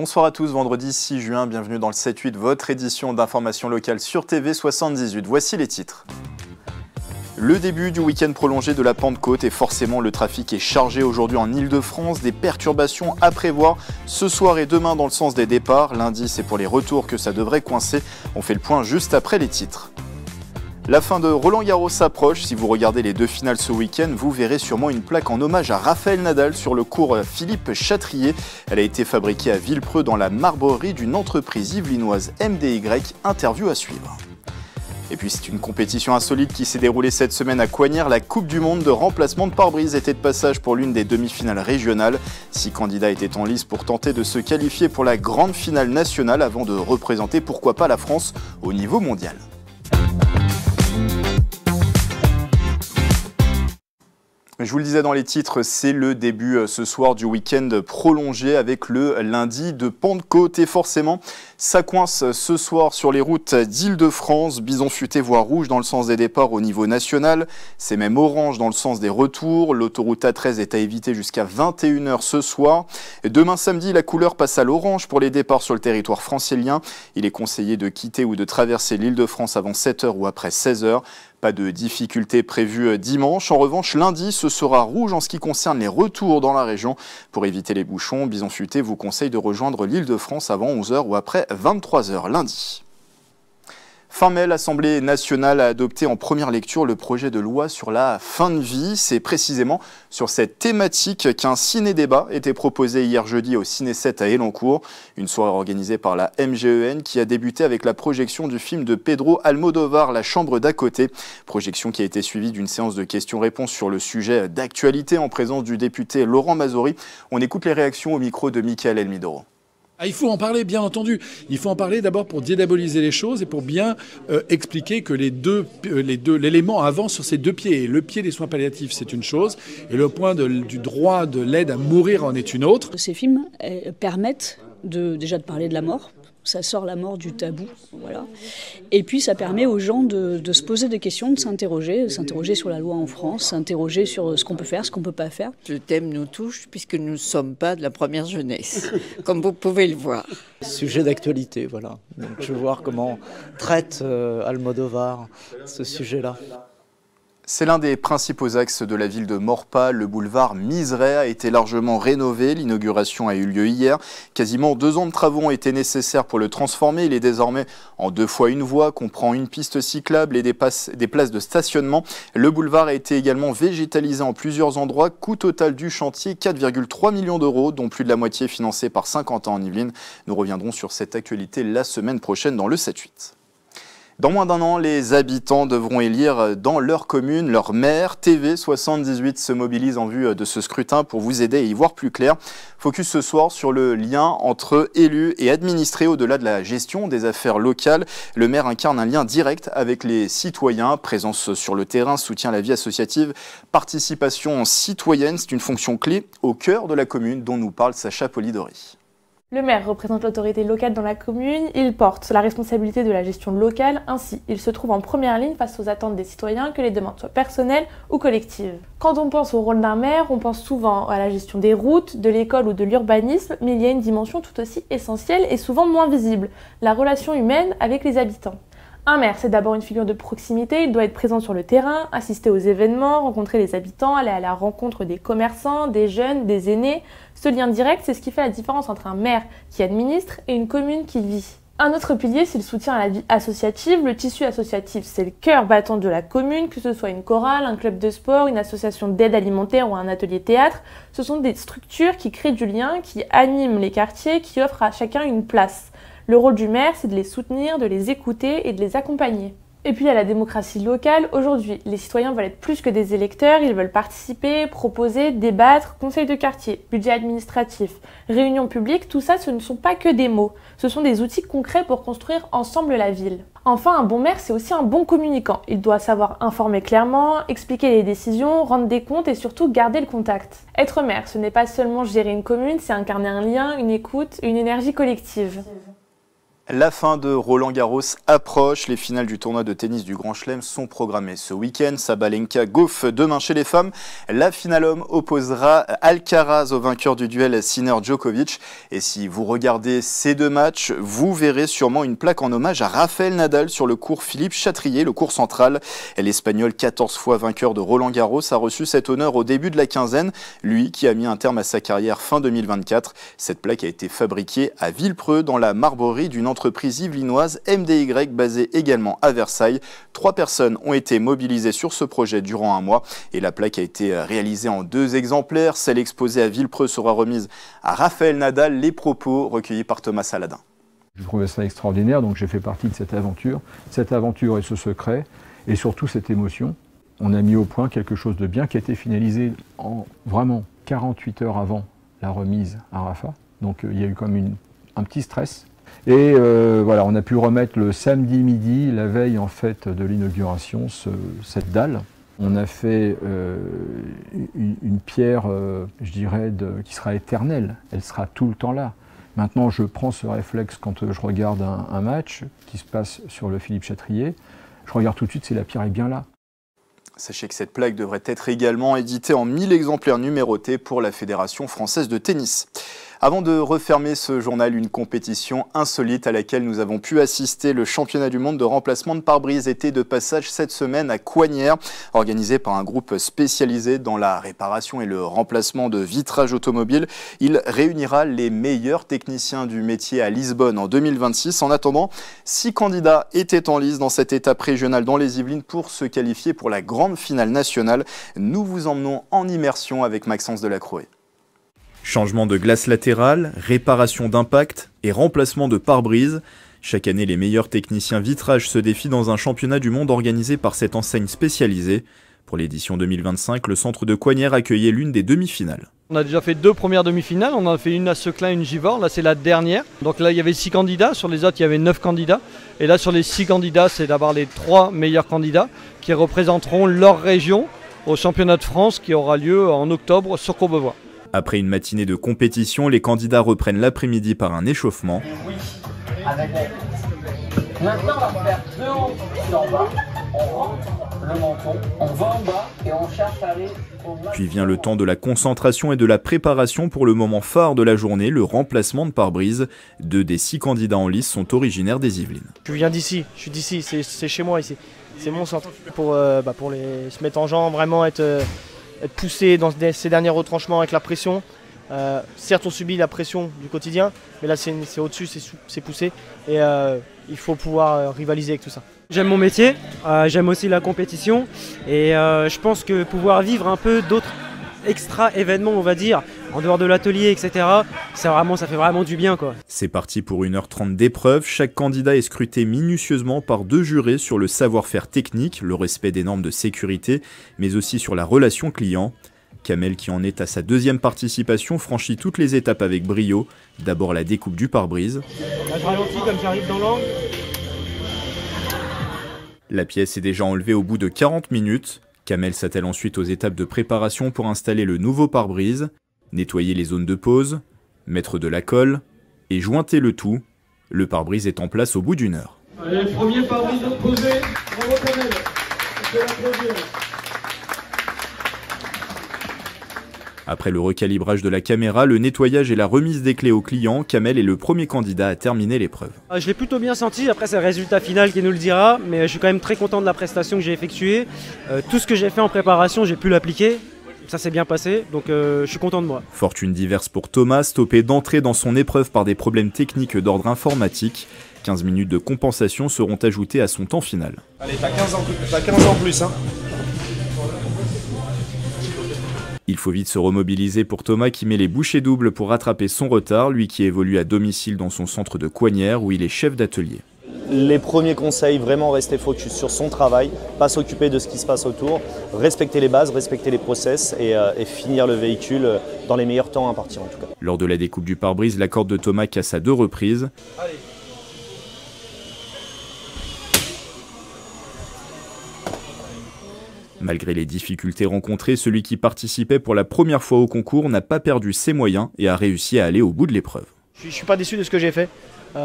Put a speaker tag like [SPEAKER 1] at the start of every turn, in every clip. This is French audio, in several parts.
[SPEAKER 1] Bonsoir à tous, vendredi 6 juin, bienvenue dans le 7-8, votre édition d'information locale sur TV 78. Voici les titres. Le début du week-end prolongé de la Pentecôte et forcément le trafic est chargé aujourd'hui en Ile-de-France. Des perturbations à prévoir ce soir et demain dans le sens des départs. Lundi, c'est pour les retours que ça devrait coincer. On fait le point juste après les titres. La fin de Roland-Garros s'approche. Si vous regardez les deux finales ce week-end, vous verrez sûrement une plaque en hommage à Rafael Nadal sur le cours Philippe Chatrier. Elle a été fabriquée à Villepreux dans la marbrerie d'une entreprise yvelinoise MDY. Interview à suivre. Et puis c'est une compétition insolite qui s'est déroulée cette semaine à Coignières. La Coupe du Monde de remplacement de pare-brise était de passage pour l'une des demi-finales régionales. 6 candidats étaient en lice pour tenter de se qualifier pour la grande finale nationale avant de représenter pourquoi pas la France au niveau mondial. Je vous le disais dans les titres, c'est le début ce soir du week-end prolongé avec le lundi de Pentecôte. Et forcément, ça coince ce soir sur les routes d'Île-de-France. Bison futé voie rouge dans le sens des départs au niveau national. C'est même orange dans le sens des retours. L'autoroute A13 est à éviter jusqu'à 21h ce soir. Demain samedi, la couleur passe à l'orange pour les départs sur le territoire francilien. Il est conseillé de quitter ou de traverser l'Île-de-France avant 7h ou après 16h. Pas de difficultés prévues dimanche. En revanche, lundi, ce sera rouge en ce qui concerne les retours dans la région. Pour éviter les bouchons, Bison futé vous conseille de rejoindre l'Île-de-France avant 11h ou après 23h lundi. Fin mai, l'Assemblée nationale a adopté en première lecture le projet de loi sur la fin de vie. C'est précisément sur cette thématique qu'un ciné-débat était proposé hier jeudi au Ciné 7 à Elancourt. Une soirée organisée par la MGEN qui a débuté avec la projection du film de Pedro Almodóvar, La chambre d'à côté. Projection qui a été suivie d'une séance de questions-réponses sur le sujet d'actualité en présence du député Laurent Mazori. On écoute les réactions au micro de Mickaël Elmidoro.
[SPEAKER 2] Il faut en parler, bien entendu. Il faut en parler d'abord pour dédiaboliser les choses et pour bien expliquer que l'élément avance sur ses deux pieds. Et le pied des soins palliatifs, c'est une chose, et le point du droit de l'aide à mourir en est une autre.
[SPEAKER 3] Ces films permettent déjà de parler de la mort. Ça sort la mort du tabou, voilà. Et puis ça permet aux gens de se poser des questions, de s'interroger sur la loi en France, s'interroger sur ce qu'on peut faire, ce qu'on peut pas faire.
[SPEAKER 4] Le thème nous touche puisque nous ne sommes pas de la première jeunesse, comme vous pouvez le voir.
[SPEAKER 5] Sujet d'actualité, voilà. Donc, je veux voir comment traite Almodóvar ce sujet-là.
[SPEAKER 1] C'est l'un des principaux axes de la ville de Maurepas. Le boulevard Miseray a été largement rénové. L'inauguration a eu lieu hier. Quasiment 2 ans de travaux ont été nécessaires pour le transformer. Il est désormais en 2 fois 1 voie, comprend une piste cyclable et des places de stationnement. Le boulevard a été également végétalisé en plusieurs endroits. Coût total du chantier, 4,3 millions d'euros, dont plus de la moitié financé par Saint-Quentin en Yvelines. Nous reviendrons sur cette actualité la semaine prochaine dans le 7-8. Dans moins d'1 an, les habitants devront élire dans leur commune leur maire. TV 78 se mobilise en vue de ce scrutin pour vous aider à y voir plus clair. Focus ce soir sur le lien entre élus et administrés au-delà de la gestion des affaires locales. Le maire incarne un lien direct avec les citoyens. Présence sur le terrain, soutien à la vie associative, participation citoyenne. C'est une fonction clé au cœur de la commune dont nous parle Sacha Polidori.
[SPEAKER 6] Le maire représente l'autorité locale dans la commune, il porte la responsabilité de la gestion locale, ainsi il se trouve en première ligne face aux attentes des citoyens, que les demandes soient personnelles ou collectives. Quand on pense au rôle d'un maire, on pense souvent à la gestion des routes, de l'école ou de l'urbanisme, mais il y a une dimension tout aussi essentielle et souvent moins visible, la relation humaine avec les habitants. Un maire, c'est d'abord une figure de proximité, il doit être présent sur le terrain, assister aux événements, rencontrer les habitants, aller à la rencontre des commerçants, des jeunes, des aînés. Ce lien direct, c'est ce qui fait la différence entre un maire qui administre et une commune qui vit. Un autre pilier, c'est le soutien à la vie associative. Le tissu associatif, c'est le cœur battant de la commune, que ce soit une chorale, un club de sport, une association d'aide alimentaire ou un atelier théâtre. Ce sont des structures qui créent du lien, qui animent les quartiers, qui offrent à chacun une place. Le rôle du maire, c'est de les soutenir, de les écouter et de les accompagner. Et puis il y a la démocratie locale. Aujourd'hui, les citoyens veulent être plus que des électeurs, ils veulent participer, proposer, débattre, conseil de quartier, budget administratif, réunions publiques, tout ça, ce ne sont pas que des mots. Ce sont des outils concrets pour construire ensemble la ville. Enfin, un bon maire, c'est aussi un bon communicant. Il doit savoir informer clairement, expliquer les décisions, rendre des comptes et surtout garder le contact. Être maire, ce n'est pas seulement gérer une commune, c'est incarner un lien, une écoute, une énergie collective.
[SPEAKER 1] La fin de Roland-Garros approche. Les finales du tournoi de tennis du Grand Chelem sont programmées ce week-end. Sabalenka Gauff demain chez les femmes. La finale homme opposera Alcaraz au vainqueur du duel Sinner-Djokovic. Et si vous regardez ces deux matchs, vous verrez sûrement une plaque en hommage à Rafael Nadal sur le cours Philippe Chatrier, le cours central. L'Espagnol, 14 fois vainqueur de Roland-Garros, a reçu cet honneur au début de la quinzaine. Lui qui a mis un terme à sa carrière fin 2024. Cette plaque a été fabriquée à Villepreux dans la Marbrerie d'une entreprise yvelinoise MDY basée également à Versailles. 3 personnes ont été mobilisées sur ce projet durant un mois et la plaque a été réalisée en 2 exemplaires. Celle exposée à Villepreux sera remise à Rafael Nadal. Les propos recueillis par Thomas Saladin.
[SPEAKER 7] Je trouvais ça extraordinaire, donc j'ai fait partie de cette aventure et ce secret et surtout cette émotion. On a mis au point quelque chose de bien qui a été finalisé en vraiment 48 heures avant la remise à Rafa. Donc il y a eu comme un petit stress. Et voilà, on a pu remettre le samedi midi, la veille en fait de l'inauguration, cette dalle. On a fait une pierre, je dirais, qui sera éternelle. Elle sera tout le temps là. Maintenant, je prends ce réflexe quand je regarde un match qui se passe sur le Philippe Chatrier. Je regarde tout de suite si la pierre est bien là.
[SPEAKER 1] Sachez que cette plaque devrait être également éditée en 1000 exemplaires numérotés pour la Fédération française de tennis. Avant de refermer ce journal, une compétition insolite à laquelle nous avons pu assister. Le championnat du monde de remplacement de pare-brise était de passage cette semaine à Coignères, organisé par un groupe spécialisé dans la réparation et le remplacement de vitrages automobiles. Il réunira les meilleurs techniciens du métier à Lisbonne en 2026. En attendant, 6 candidats étaient en lice dans cette étape régionale dans les Yvelines pour se qualifier pour la grande finale nationale. Nous vous emmenons en immersion avec Maxence Delacroix.
[SPEAKER 8] Changement de glace latérale, réparation d'impact et remplacement de pare-brise. Chaque année, les meilleurs techniciens vitrage se défient dans un championnat du monde organisé par cette enseigne spécialisée. Pour l'édition 2025, le centre de Coignères accueillait l'une des demi-finales.
[SPEAKER 9] On a déjà fait 2 premières demi-finales, on en a fait une à Seclin, une Givors, là c'est la dernière. Donc là il y avait 6 candidats, sur les autres il y avait 9 candidats. Et là sur les 6 candidats, c'est d'avoir les 3 meilleurs candidats qui représenteront leur région au championnat de France qui aura lieu en octobre sur Courbevoie.
[SPEAKER 8] Après une matinée de compétition, les candidats reprennent l'après-midi par un échauffement.
[SPEAKER 10] Oui, avec maintenant, on va faire 2 hauts en bas. On rentre le menton, on va en bas et on cherche à aller au max.
[SPEAKER 8] Puis vient le temps de la concentration et de la préparation pour le moment phare de la journée, le remplacement de pare-brise. 2 des 6 candidats en lice sont originaires des Yvelines.
[SPEAKER 11] Je viens d'ici, je suis d'ici, c'est chez moi ici. C'est mon centre pour se mettre en jambe, vraiment être poussé dans ces derniers retranchements avec la pression. Certes on subit la pression du quotidien, mais là c'est au-dessus, c'est poussé et il faut pouvoir rivaliser avec tout ça.
[SPEAKER 12] J'aime mon métier, j'aime aussi la compétition et je pense que pouvoir vivre un peu d'autres extra événements, on va dire, en dehors de l'atelier, etc., ça fait vraiment du bien, quoi.
[SPEAKER 8] C'est parti pour 1h30 d'épreuve. Chaque candidat est scruté minutieusement par 2 jurés sur le savoir-faire technique, le respect des normes de sécurité, mais aussi sur la relation client. Kamel, qui en est à sa 2e participation, franchit toutes les étapes avec brio. D'abord la découpe du pare-brise.
[SPEAKER 11] Là, je ralentis comme j'arrive dans l'angle.
[SPEAKER 8] La pièce est déjà enlevée au bout de 40 minutes. Kamel s'attelle ensuite aux étapes de préparation pour installer le nouveau pare-brise, nettoyer les zones de pause, mettre de la colle et jointer le tout. Le pare-brise est en place au bout d'1 heure.
[SPEAKER 13] Allez, le premier pare-brise posé. Bravo Kamel. C'est l'applaudir.
[SPEAKER 8] Après le recalibrage de la caméra, le nettoyage et la remise des clés aux clients, Kamel est le premier candidat à terminer l'épreuve.
[SPEAKER 12] Je l'ai plutôt bien senti, après c'est le résultat final qui nous le dira, mais je suis quand même très content de la prestation que j'ai effectuée. Tout ce que j'ai fait en préparation, j'ai pu l'appliquer, ça s'est bien passé, donc je suis content de moi.
[SPEAKER 8] Fortune diverse pour Thomas, stoppé d'entrée dans son épreuve par des problèmes techniques d'ordre informatique. 15 minutes de compensation seront ajoutées à son temps final.
[SPEAKER 14] Allez, t'as 15 ans plus, hein.
[SPEAKER 8] Il faut vite se remobiliser pour Thomas qui met les bouchées doubles pour rattraper son retard, lui qui évolue à domicile dans son centre de Coignères où il est chef d'atelier.
[SPEAKER 15] Les premiers conseils, vraiment rester focus sur son travail, pas s'occuper de ce qui se passe autour, respecter les bases, respecter les process et finir le véhicule dans les meilleurs temps impartis en tout cas.
[SPEAKER 8] Lors de la découpe du pare-brise, la corde de Thomas casse à 2 reprises.
[SPEAKER 14] Allez.
[SPEAKER 8] Malgré les difficultés rencontrées, celui qui participait pour la première fois au concours n'a pas perdu ses moyens et a réussi à aller au bout de l'épreuve.
[SPEAKER 11] Je ne suis pas déçu de ce que j'ai fait.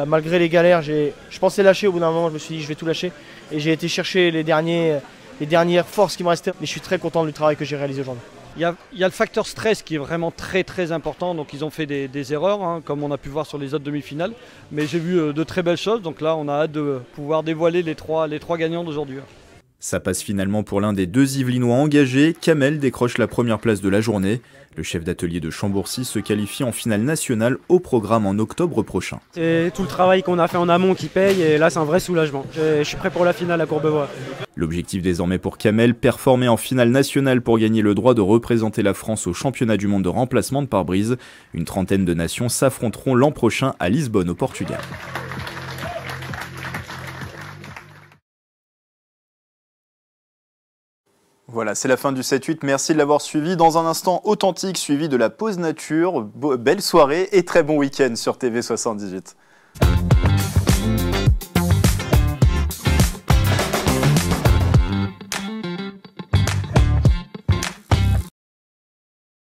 [SPEAKER 11] Malgré les galères, je pensais lâcher au bout d'un moment, je me suis dit je vais tout lâcher. Et j'ai été chercher les dernières forces qui me restaient. Mais je suis très content du travail que j'ai réalisé aujourd'hui.
[SPEAKER 9] Il y a le facteur stress qui est vraiment très très important, donc ils ont fait des erreurs, hein, comme on a pu voir sur les autres demi-finales. Mais j'ai vu de très belles choses, donc là on a hâte de pouvoir dévoiler les trois gagnants d'aujourd'hui.
[SPEAKER 8] Ça passe finalement pour l'un des 2 Yvelinois engagés. Kamel décroche la première place de la journée. Le chef d'atelier de Chambourcy se qualifie en finale nationale au programme en octobre prochain.
[SPEAKER 12] C'est tout le travail qu'on a fait en amont qui paye et là c'est un vrai soulagement. Je suis prêt pour la finale à Courbevoie.
[SPEAKER 8] L'objectif désormais pour Kamel, performer en finale nationale pour gagner le droit de représenter la France au championnat du monde de remplacement de pare-brise. Une trentaine de nations s'affronteront l'an prochain à Lisbonne au Portugal.
[SPEAKER 1] Voilà, c'est la fin du 7-8. Merci de l'avoir suivi. Dans un instant authentique, suivi de la pause nature. Belle soirée et très bon week-end sur TV78.